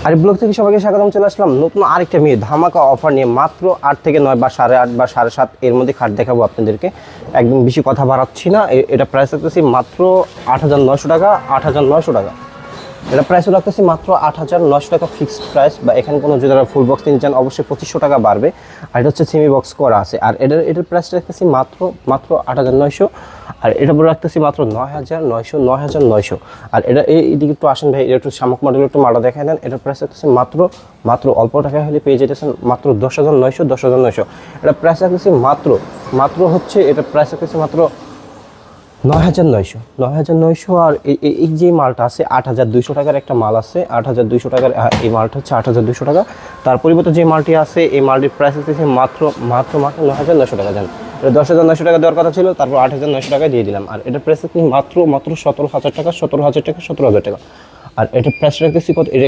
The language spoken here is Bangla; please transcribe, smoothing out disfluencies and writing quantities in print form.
আর ব্লগ থেকে সবাইকে স্বাগতম। চলে আসলাম নতুন আরেকটা ধামাকা অফার নিয়ে। মাত্র 8 থেকে 9 বা 8.5 বা 7.5 এর মধ্যে খাট দেখাবো আপনাদেরকে। একদম বেশি কথা বাড়াচ্ছি না। এটা প্রাইস রাখতেছি মাত্র 8,900 টাকা। 8,900 টাকা এটা প্রাইস রাখতেছি মাত্র 8,900 টাকা ফিক্সড প্রাইস। বা এখানে কোনো যদি ফুল বক্স নিতে চান অবশ্যই 2500 টাকা বাড়বে। আর এটা হচ্ছে সেমি বক্স করা আছে। আর এটার প্রাইস রাখতেছি মাত্র 8,900। আর এটা পরে রাখতেছি মাত্র 9,900। আর এটা এইদিকে একটু আসেন ভাই, এটা একটু শামুক মডেল একটু মালটা দেখাই দেন। এটার প্রাইস রাখতেছি মাত্র অল্প টাকা হলে পেয়ে যেতেছেন মাত্র 10,900। এটা প্রাইস রাখতেছি মাত্র হচ্ছে এটা প্রাইস রাখতেছি মাত্র 9,900। আর এই যে মালটা আছে 8,200 টাকার একটা মাল আছে। 8,200 টাকার এই মালটা হচ্ছে 8,200 টাকা। তার পরিবর্তে যে মালটি আছে এই মালটির প্রাইস হচ্ছে মাত্র 9,900 টাকা। জানেন এটা 10,900 টাকা দেওয়ার কথা ছিল, তারপর 8,900 টাকা দিয়ে দিলাম। আর এটার প্রাইস হচ্ছে মাত্র 17,000 টাকা। আর এটার প্রাইস রাখতেছি কত, এটা